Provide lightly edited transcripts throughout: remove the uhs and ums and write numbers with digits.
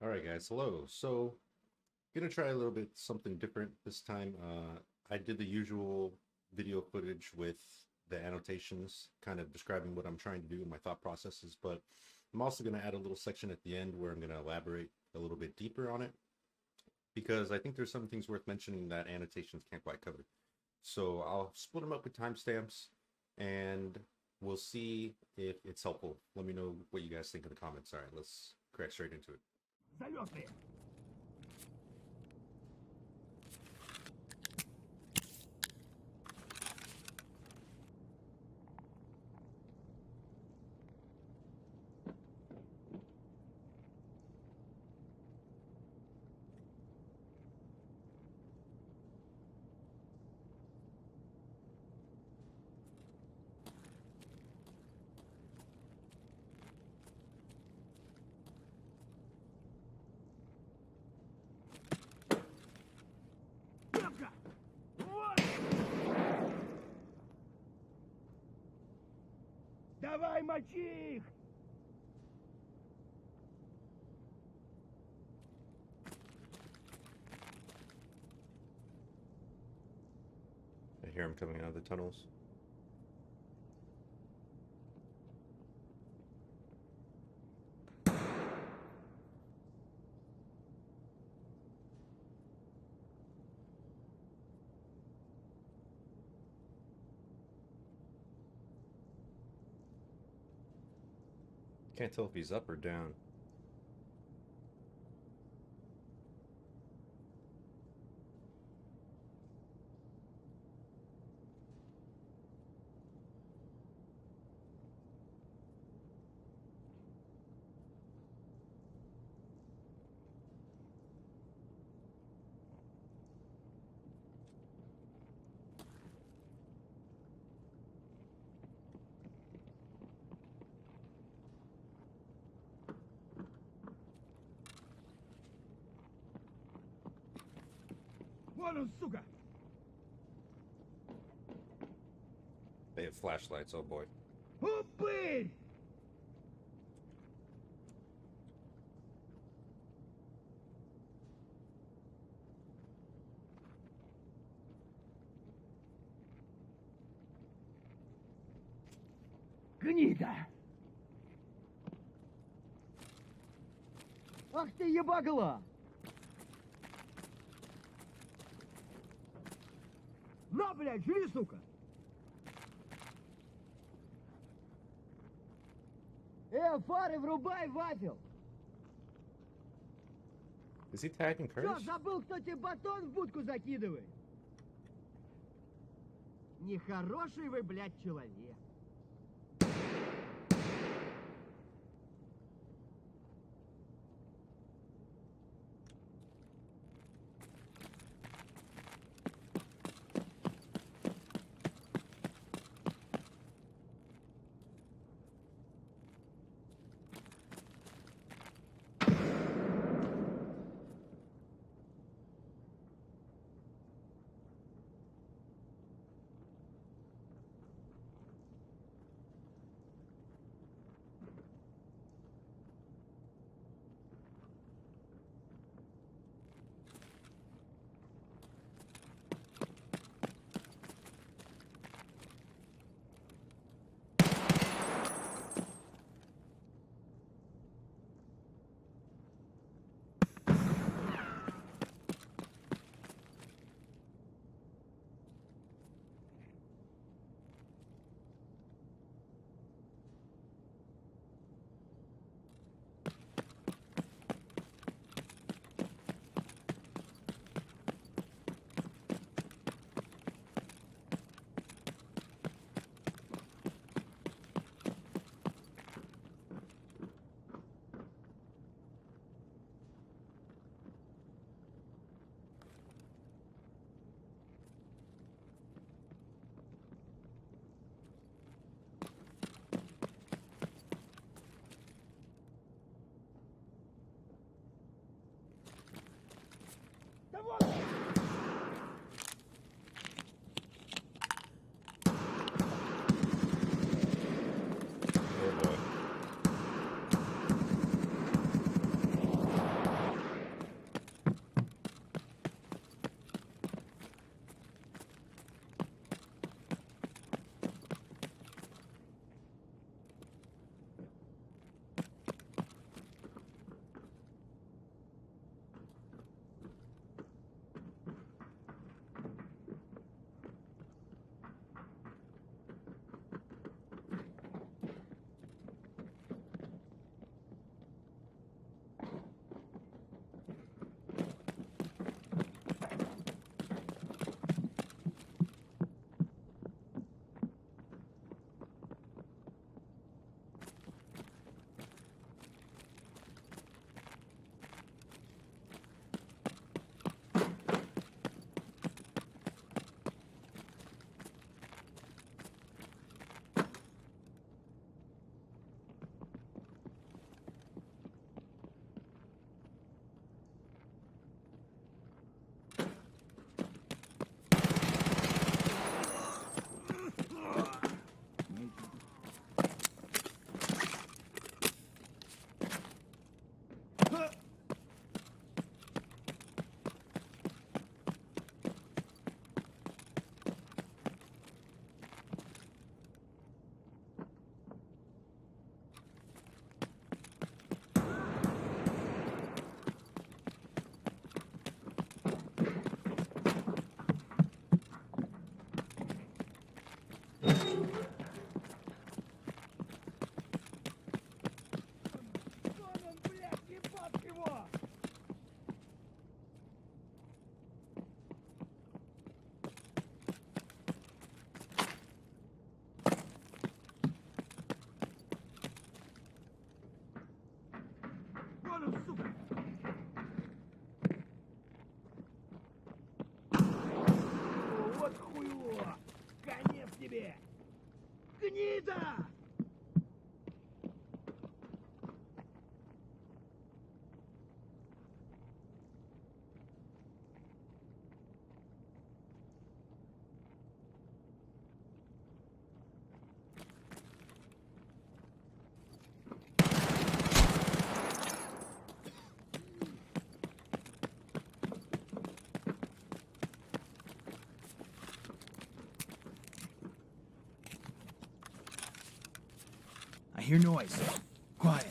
All right, guys. Hello. So, gonna try a little bit something different this time. I did the usual video footage with the annotations, kind of describing what I'm trying to do and my thought processes, but I'm also gonna add a little section at the end where I'm gonna elaborate a little bit deeper on it because I think there's some things worth mentioning that annotations can't quite cover. So I'll split them up with timestamps and we'll see if it's helpful. Let me know what you guys think in the comments. All right, let's crack straight into it. Залетные! Крепко! Вот! Давай, мочи их! I hear him coming out of the tunnels. Can't tell if he's up or down. Вон он, сука! They have flashlights, oh boy. Упырь! Гнида! Ах ты ебагла! На, блядь, жри, сука! Фары врубай, вафел! Is he tagging Чё, Curtis? забыл, кто тебе батон в будку закидывает? Нехороший вы, блядь, человек. Да вот! Oh boy. hear noise. Quiet.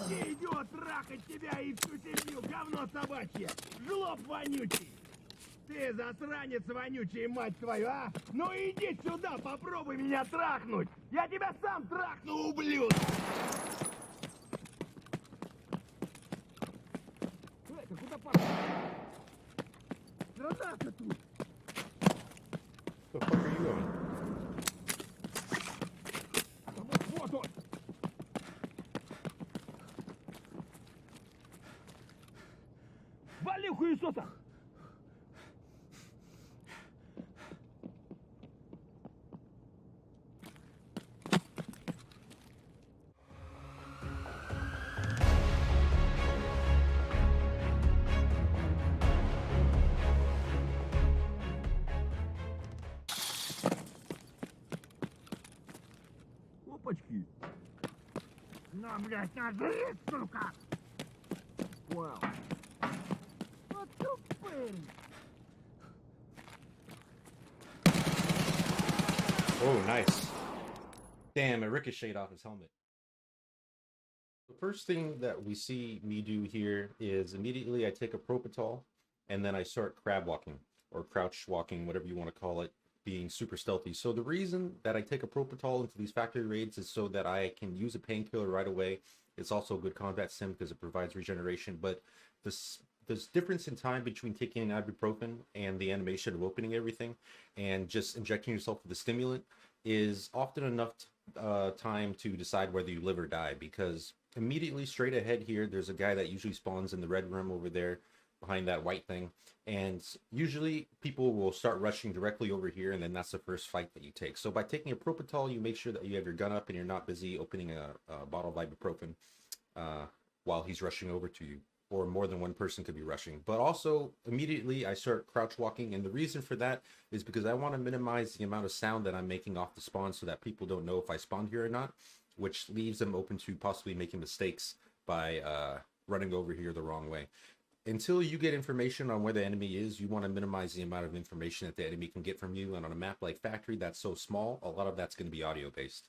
Иди, идиот, трахать тебя и всю семью, говно собачье! Жлоб вонючий! Ты засранец вонючий, мать твою, а? Ну иди сюда, попробуй меня трахнуть! Я тебя сам трахну, ублюдок! Ты куда пошел? Граната тут! The fuck are you doing? Вот он! Вали хуесоса! Опачки! На, блядь, нажри, сука! Понял. Вот тупырь! Oh, nice. Damn, it ricocheted off his helmet. The first thing that we see me do here is immediately I take a propofol and then I start crab walking or crouch walking, whatever you want to call it, being super stealthy. So the reason that I take a propofol into these factory raids is so that I can use a painkiller right away. It's also a good combat sim because it provides regeneration, but this difference in time between taking an ibuprofen and the animation of opening everything and just injecting yourself with a stimulant is often enough time to decide whether you live or die, because immediately straight ahead here there's a guy that usually spawns in the red room over there behind that white thing, and usually people will start rushing directly over here, and then that's the first fight that you take. So by taking a propofol, you make sure that you have your gun up and you're not busy opening a bottle of ibuprofen while he's rushing over to you, or more than one person could be rushing. But also immediately I start crouch walking, and the reason for that is because I want to minimize the amount of sound that I'm making off the spawn so that people don't know if I spawned here or not, which leaves them open to possibly making mistakes by running over here the wrong way. Until you get information on where the enemy is, you want to minimize the amount of information that the enemy can get from you. And on a map like Factory that's so small, a lot of that's going to be audio based.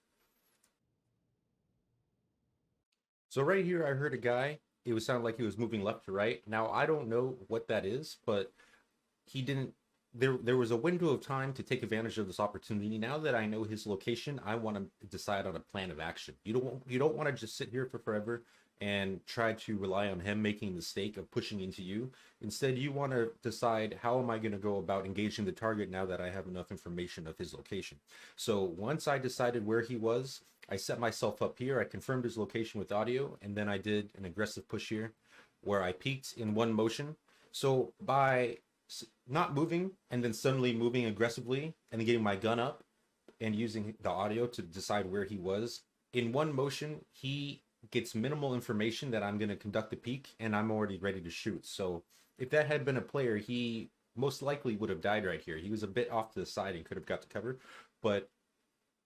So right here, I heard a guy. It would sound like he was moving left to right. Now, I don't know what that is, but he didn't. There was a window of time to take advantage of this opportunity. Now that I know his location, I want to decide on a plan of action. You don't want to just sit here for forever and try to rely on him making the mistake of pushing into you. Instead, you want to decide, how am I going to go about engaging the target now that I have enough information of his location? So once I decided where he was, I set myself up here. I confirmed his location with audio, and then I did an aggressive push here where I peeked in one motion. So by not moving and then suddenly moving aggressively and then getting my gun up and using the audio to decide where he was, in one motion, he gets minimal information that I'm going to conduct a peek, and I'm already ready to shoot. So if that had been a player, he most likely would have died right here. He was a bit off to the side and could have got to cover, but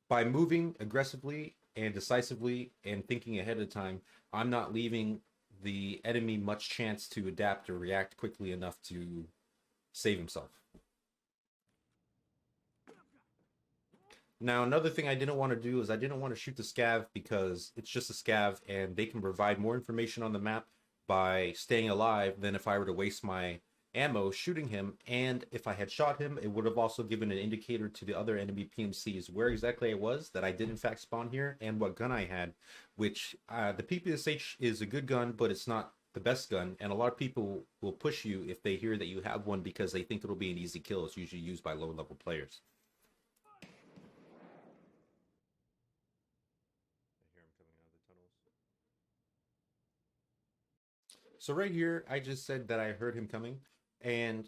by moving aggressively and decisively and thinking ahead of time, I'm not leaving the enemy much chance to adapt or react quickly enough to save himself. Now, another thing I didn't want to do is I didn't want to shoot the scav, because it's just a scav and they can provide more information on the map by staying alive than if I were to waste my ammo shooting him. And if I had shot him, it would have also given an indicator to the other enemy PMCs where exactly I was, that I did in fact spawn here, and what gun I had, which the PPSH is a good gun, but it's not the best gun, and a lot of people will push you if they hear that you have one because they think it'll be an easy kill. It's usually used by low level players. So right here, I just said that I heard him coming, and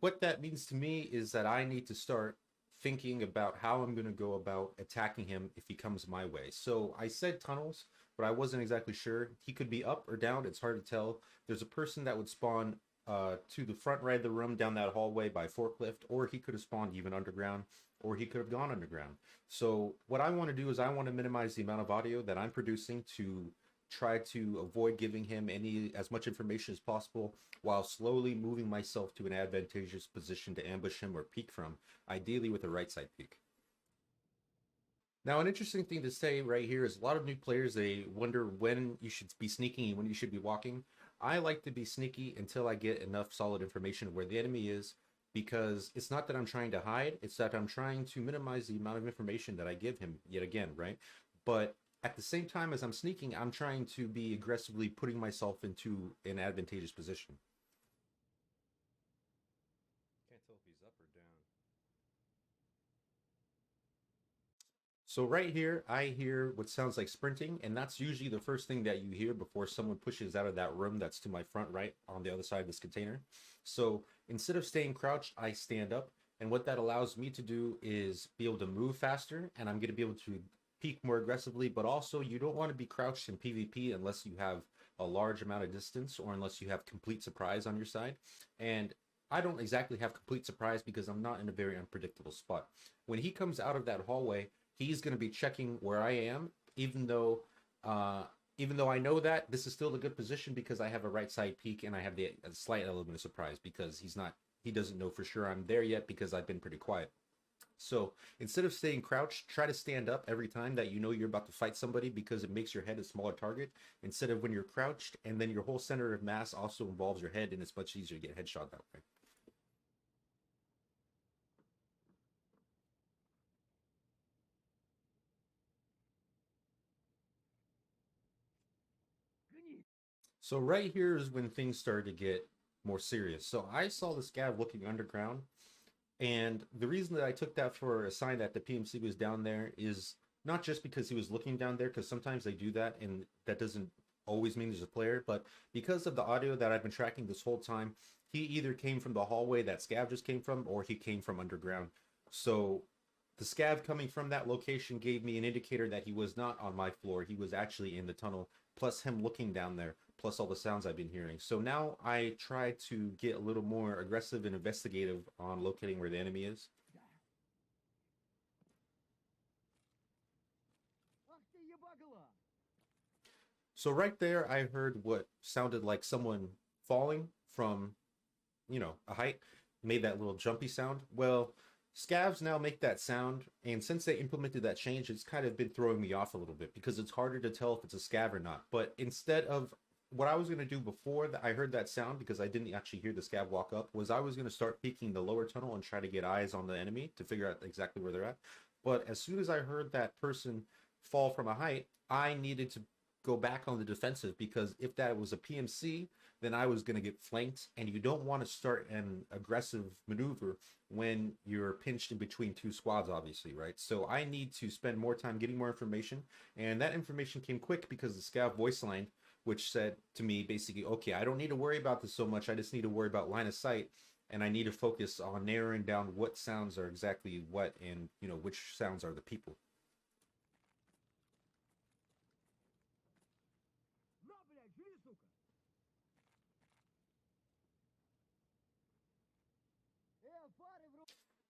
what that means to me is that I need to start thinking about how I'm going to go about attacking him if he comes my way. So I said tunnels, but I wasn't exactly sure. He could be up or down. It's hard to tell. There's a person that would spawn to the front right of the room down that hallway by forklift, or he could have spawned even underground, or he could have gone underground. So what I want to do is I want to minimize the amount of audio that I'm producing to try to avoid giving him as much information as possible while slowly moving myself to an advantageous position to ambush him or peek from, ideally with a right side peek. Now, an interesting thing to say right here is a lot of new players, they wonder when you should be sneaking and when you should be walking. I like to be sneaky until I get enough solid information of where the enemy is, because it's not that I'm trying to hide, it's that I'm trying to minimize the amount of information that I give him yet again, right? But at the same time as I'm sneaking, I'm trying to be aggressively putting myself into an advantageous position. Can't tell if he's up or down. So right here, I hear what sounds like sprinting, and that's usually the first thing that you hear before someone pushes out of that room that's to my front right on the other side of this container. So instead of staying crouched, I stand up, and what that allows me to do is be able to move faster, and I'm going to be able to peek more aggressively, but also you don't want to be crouched in PvP unless you have a large amount of distance or unless you have complete surprise on your side. And I don't exactly have complete surprise because I'm not in a very unpredictable spot. When he comes out of that hallway, he's going to be checking where I am, even though I know that this is still a good position because I have a right side peek and I have a slight element of surprise because he doesn't know for sure I'm there yet because I've been pretty quiet. So instead of staying crouched, try to stand up every time that you know you're about to fight somebody because it makes your head a smaller target instead of when you're crouched, and then your whole center of mass also involves your head and it's much easier to get headshot that way. So right here is when things started to get more serious. So I saw the scav looking underground, and the reason that I took that for a sign that the PMC was down there is not just because he was looking down there, because sometimes they do that, and that doesn't always mean there's a player, but because of the audio that I've been tracking this whole time, he either came from the hallway that scav just came from, or he came from underground. So the scav coming from that location gave me an indicator that he was not on my floor, he was actually in the tunnel, plus him looking down there, plus all the sounds I've been hearing. So now I try to get a little more aggressive and investigative on locating where the enemy is. So right there, I heard what sounded like someone falling from, a height, made that little jumpy sound. Well, scavs now make that sound, and since they implemented that change, it's kind of been throwing me off a little bit because it's harder to tell if it's a scav or not. But instead of what I was going to do before I heard that sound, because I didn't actually hear the scav walk up, was I was going to start peeking the lower tunnel and try to get eyes on the enemy to figure out exactly where they're at. But as soon as I heard that person fall from a height, I needed to go back on the defensive, because if that was a PMC, then I was going to get flanked, and you don't want to start an aggressive maneuver when you're pinched in between two squads, obviously, right? So I need to spend more time getting more information, and that information came quick because the scav voice line, which said to me basically, okay, I don't need to worry about this so much, I just need to worry about line of sight, and I need to focus on narrowing down what sounds are exactly what, and which sounds are the people.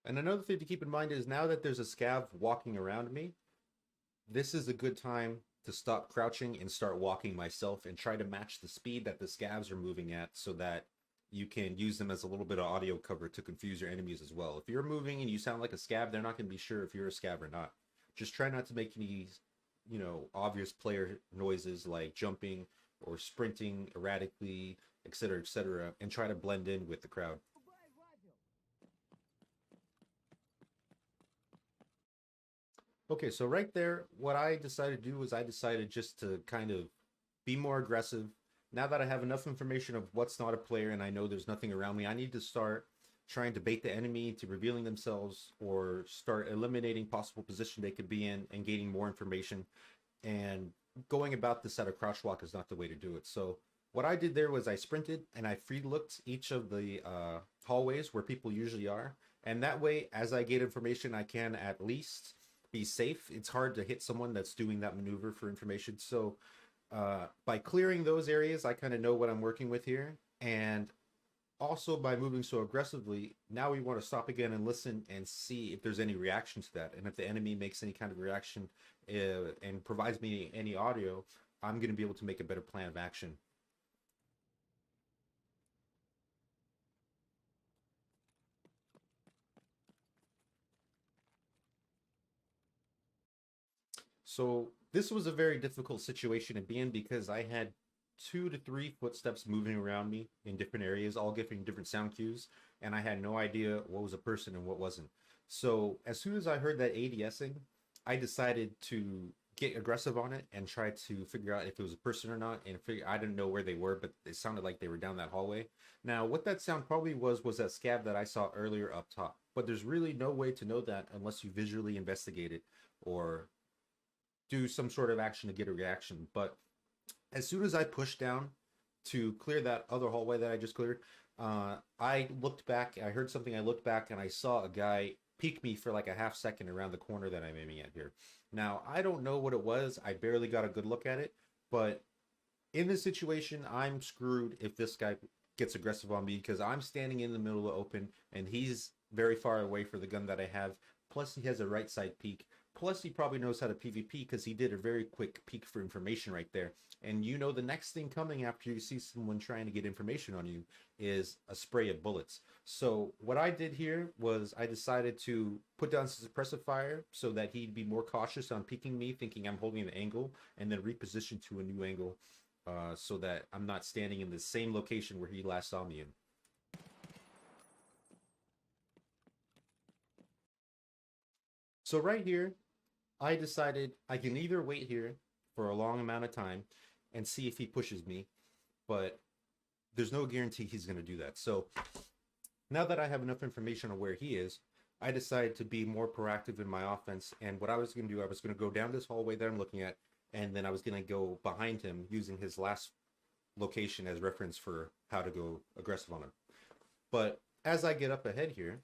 And another thing to keep in mind is now that there's a scav walking around me, this is a good time to stop crouching and start walking myself and try to match the speed that the scavs are moving at so that you can use them as a little bit of audio cover to confuse your enemies as well. If you're moving and you sound like a scav, they're not going to be sure if you're a scav or not. Just try not to make any, obvious player noises like jumping or sprinting erratically, etc., and try to blend in with the crowd. Okay, so right there, what I decided to do was I decided just to kind of be more aggressive. Now that I have enough information of what's not a player and I know there's nothing around me, I need to start trying to bait the enemy into revealing themselves or start eliminating possible position they could be in and gaining more information. And going about this at a crouch walk is not the way to do it. So what I did there was I sprinted and I free looked each of the hallways where people usually are. And that way, as I get information, I can at least be safe. It's hard to hit someone that's doing that maneuver for information. So by clearing those areas, I kind of know what I'm working with here. And also by moving so aggressively, now we want to stop again and listen and see if there's any reaction to that. And if the enemy makes any kind of reaction and provides me any audio, I'm going to be able to make a better plan of action. So this was a very difficult situation to be in because I had 2 to 3 footsteps moving around me in different areas, all giving different sound cues, and I had no idea what was a person and what wasn't. So as soon as I heard that ADSing, I decided to get aggressive on it and try to figure out if it was a person or not. And figure I didn't know where they were, but it sounded like they were down that hallway. Now, what that sound probably was that scab that I saw earlier up top. But there's really no way to know that unless you visually investigate it or do some sort of action to get a reaction. But as soon as I pushed down to clear that other hallway that I just cleared, I looked back, I heard something, I looked back, and I saw a guy peek me for like a half second around the corner that I'm aiming at here. Now, I don't know what it was. I barely got a good look at it, but in this situation, I'm screwed if this guy gets aggressive on me because I'm standing in the middle of the open and he's very far away for the gun that I have. Plus, he has a right side peek. Plus, he probably knows how to PvP because he did a very quick peek for information right there. And you know the next thing coming after you see someone trying to get information on you is a spray of bullets. So what I did here was I decided to put down suppressive fire so that he'd be more cautious on peeking me, thinking I'm holding the angle, and then reposition to a new angle so that I'm not standing in the same location where he last saw me in. So right here, I decided I can either wait here for a long amount of time and see if he pushes me, but there's no guarantee he's going to do that. So now that I have enough information on where he is, I decided to be more proactive in my offense. And what I was going to do, I was going to go down this hallway that I'm looking at, and then I was going to go behind him using his last location as reference for how to go aggressive on him. But as I get up ahead here,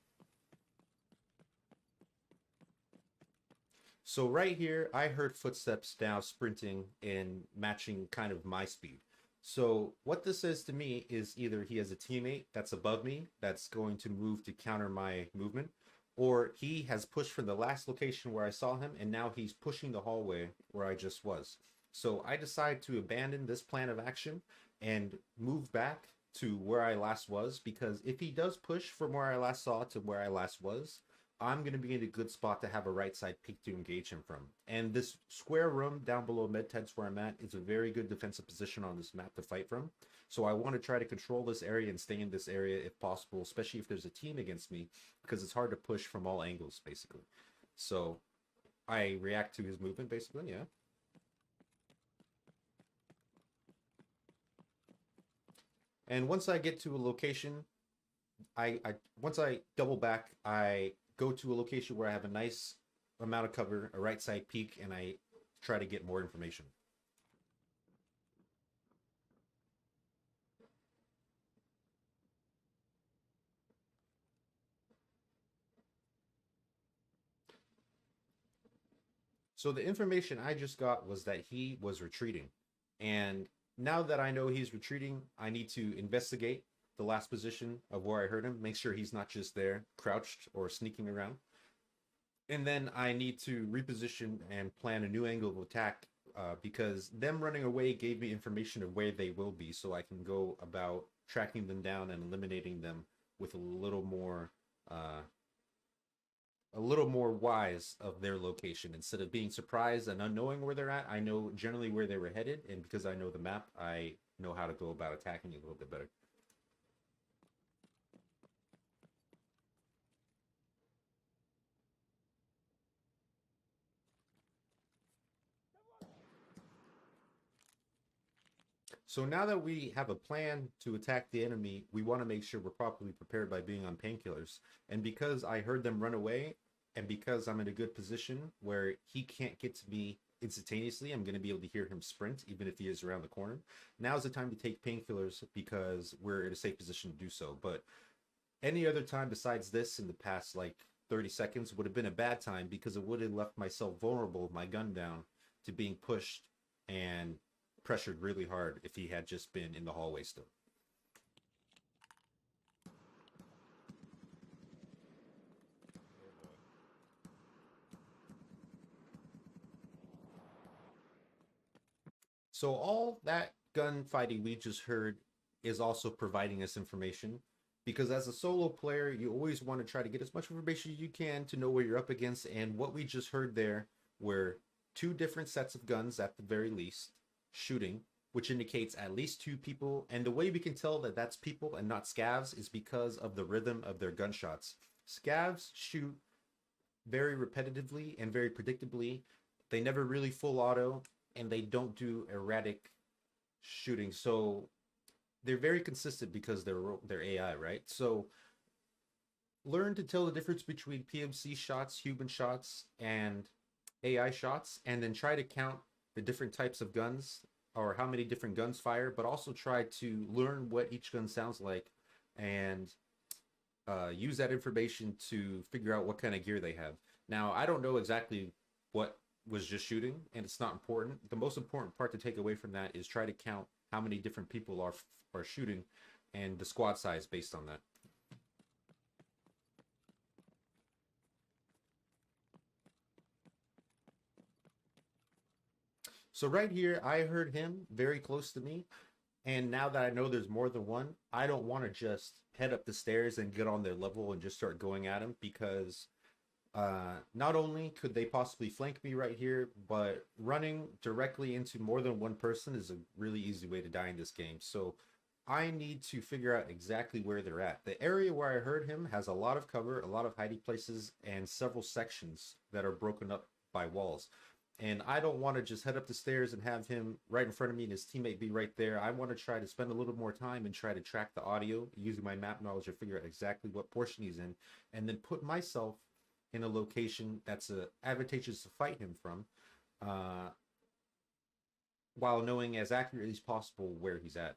so right here, I heard footsteps now sprinting and matching kind of my speed. So what this says to me is either he has a teammate that's above me that's going to move to counter my movement, or he has pushed from the last location where I saw him and now he's pushing the hallway where I just was. So I decide to abandon this plan of action and move back to where I last was, because if he does push from where I last saw to where I last was, I'm going to be in a good spot to have a right side peek to engage him from. And this square room down below med tents where I'm at is a very good defensive position on this map to fight from. So I want to try to control this area and stay in this area if possible, especially if there's a team against me, because it's hard to push from all angles, basically. So I react to his movement, basically, yeah. And once I get to a location, once I double back, I go to a location where I have a nice amount of cover, a right side peek, and I try to get more information. So the information I just got was that he was retreating. And now that I know he's retreating, I need to investigate the last position of where I heard him, make sure he's not just there crouched or sneaking around. And then I need to reposition and plan a new angle of attack because them running away gave me information of where they will be, so I can go about tracking them down and eliminating them with a little more wise of their location. Instead of being surprised and unknowing where they're at, I know generally where they were headed, and because I know the map, I know how to go about attacking it a little bit better. So now that we have a plan to attack the enemy, we want to make sure we're properly prepared by being on painkillers. And because I heard them run away, and because I'm in a good position where he can't get to me instantaneously, I'm going to be able to hear him sprint, even if he is around the corner. Now's the time to take painkillers because we're in a safe position to do so. But Any other time besides this in the past like 30 seconds would have been a bad time because it would have left myself vulnerable with my gun down to being pushed and pressured really hard if he had just been in the hallway still. So all that gunfighting we just heard is also providing us information because as a solo player, you always want to try to get as much information as you can to know where you're up against. And what we just heard there were two different sets of guns at the very least shooting, which indicates at least two people. And the way we can tell that that's people and not scavs is because of the rhythm of their gunshots. Scavs shoot very repetitively and very predictably. They never really full auto, and they don't do erratic shooting. So they're very consistent because they're AI, right? So learn to tell the difference between PMC shots, human shots, and AI shots, and then try to count the different types of guns or how many different guns fire, but also try to learn what each gun sounds like and use that information to figure out what kind of gear they have. Now, I don't know exactly what was just shooting, and it's not important. The most important part to take away from that is try to count how many different people are shooting and the squad size based on that. So right here, I heard him very close to me. And now that I know there's more than one, I don't want to just head up the stairs and get on their level and just start going at them because not only could they possibly flank me right here, but running directly into more than one person is a really easy way to die in this game. So I need to figure out exactly where they're at. The area where I heard him has a lot of cover, a lot of hiding places, and several sections that are broken up by walls. And I don't want to just head up the stairs and have him right in front of me and his teammate be right there. I want to try to spend a little more time and try to track the audio using my map knowledge to figure out exactly what portion he's in, and then put myself in a location that's advantageous to fight him from, while knowing as accurately as possible where he's at.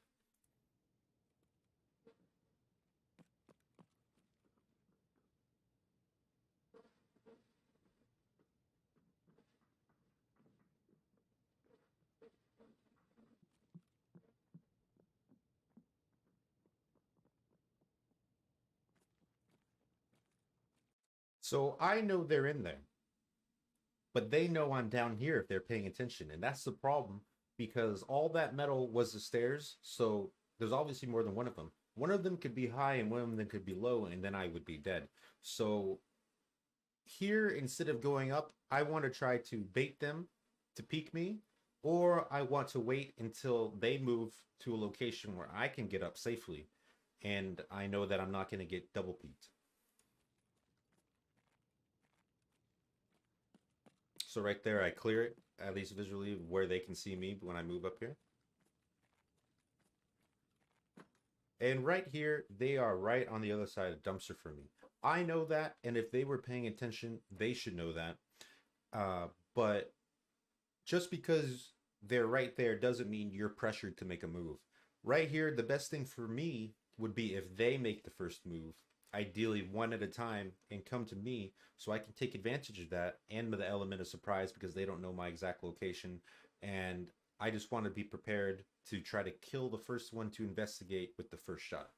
So I know they're in there, but they know I'm down here if they're paying attention. And that's the problem because all that metal was the stairs. So there's obviously more than one of them. One of them could be high and one of them could be low, and then I would be dead. So here, instead of going up, I want to try to bait them to peek me, or I want to wait until they move to a location where I can get up safely. And I know that I'm not going to get double peeked. So right there, I clear it, at least visually, where they can see me when I move up here. And right here, they are right on the other side of the dumpster for me. I know that, and if they were paying attention, they should know that. But just because they're right there doesn't mean you're pressured to make a move. Right here, the best thing for me would be if they make the first move, ideally one at a time, and come to me so I can take advantage of that and the element of surprise because they don't know my exact location. And I just want to be prepared to try to kill the first one to investigate with the first shot.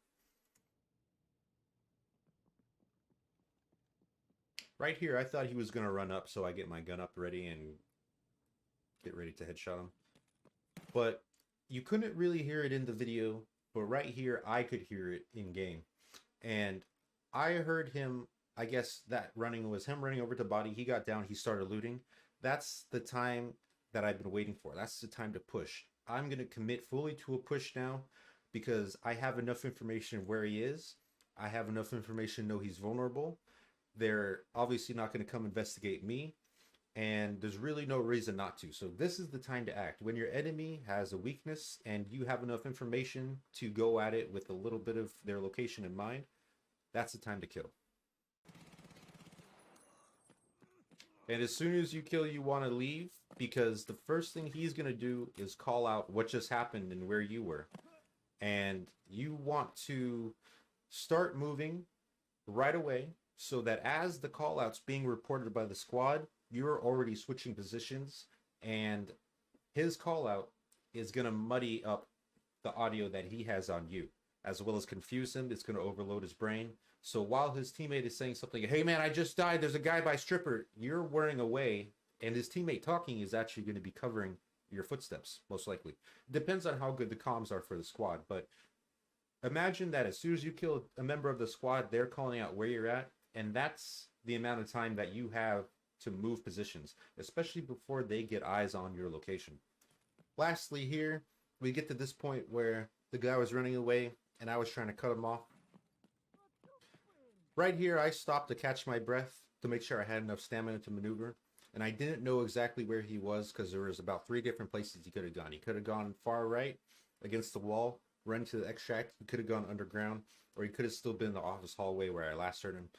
Right here, I thought he was going to run up, so I get my gun up ready and get ready to headshot him. But you couldn't really hear it in the video, but right here, I could hear it in game. And I heard him, I guess that running was him running over to body. He got down, he started looting. That's the time that I've been waiting for. That's the time to push. I'm going to commit fully to a push now because I have enough information where he is. I have enough information to know he's vulnerable. They're obviously not going to come investigate me, and there's really no reason not to. So this is the time to act. When your enemy has a weakness and you have enough information to go at it with a little bit of their location in mind, that's the time to kill. And as soon as you kill, you want to leave because the first thing he's going to do is call out what just happened and where you were. And you want to start moving right away so that as the callout's being reported by the squad, you're already switching positions, and his callout is going to muddy up the audio that he has on you, as well as confuse him. It's going to overload his brain. So while his teammate is saying something, hey man, I just died, there's a guy by stripper, you're whirring away, and his teammate talking is actually going to be covering your footsteps, most likely. Depends on how good the comms are for the squad, but imagine that as soon as you kill a member of the squad, they're calling out where you're at, and that's the amount of time that you have to move positions, especially before they get eyes on your location. Lastly, here we get to this point where the guy was running away and I was trying to cut him off. Right here, I stopped to catch my breath to make sure I had enough stamina to maneuver, and I didn't know exactly where he was because there was about 3 different places he could have gone. He could have gone far right against the wall, run to the extract. He could have gone underground, or he could have still been in the office hallway where I last heard him.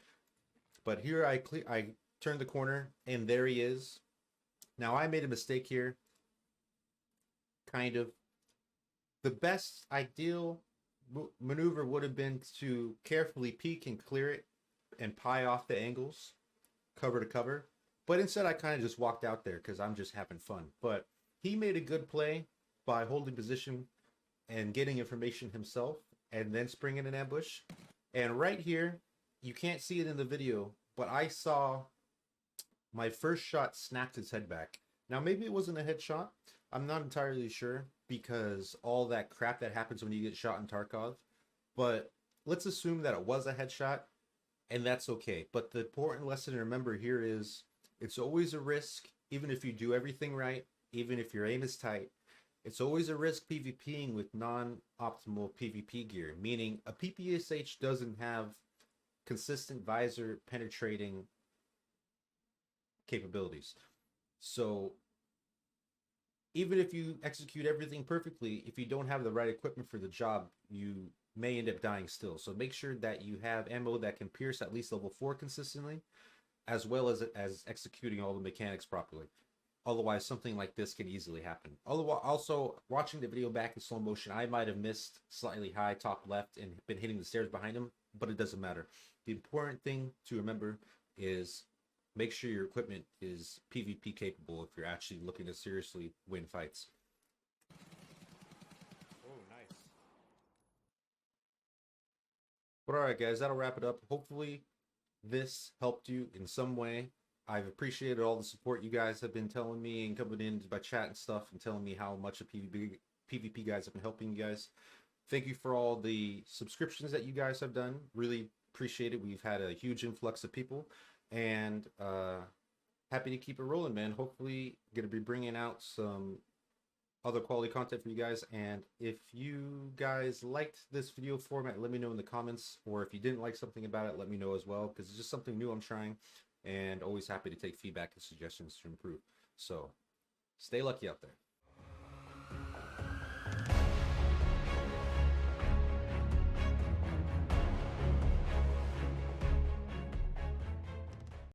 But here I turned the corner, and there he is. Now I made a mistake here. Kind of. The best ideal maneuver would have been to carefully peek and clear it and pie off the angles, cover to cover. But instead I kind of just walked out there because I'm just having fun. But he made a good play by holding position and getting information himself and then springing an ambush. And right here, you can't see it in the video, but I saw my first shot snapped his head back. Now maybe it wasn't a headshot. I'm not entirely sure because all that crap that happens when you get shot in Tarkov. But let's assume that it was a headshot, and that's okay. But the important lesson to remember here is it's always a risk, even if you do everything right, even if your aim is tight. It's always a risk PvPing with non-optimal PvP gear, meaning a PPSH doesn't have consistent visor penetrating capabilities. So even if you execute everything perfectly, if you don't have the right equipment for the job, you may end up dying still. So make sure that you have ammo that can pierce at least level 4 consistently, as well as executing all the mechanics properly. Otherwise, something like this can easily happen. Also, watching the video back in slow motion, I might have missed slightly high top left and been hitting the stairs behind him, but it doesn't matter. The important thing to remember is make sure your equipment is PvP capable if you're actually looking to seriously win fights. Oh, nice. But alright guys, that'll wrap it up. Hopefully this helped you in some way. I've appreciated all the support you guys have been telling me and coming in by chat and stuff and telling me how much of PvP guys have been helping you guys. Thank you for all the subscriptions that you guys have done. Really appreciate it. We've had a huge influx of people. And happy to keep it rolling, man. Hopefully going to be bringing out some other quality content for you guys. And if you guys liked this video format, let me know in the comments. Or if you didn't like something about it, let me know as well, because it's just something new I'm trying. And always happy to take feedback and suggestions to improve. So stay lucky out there.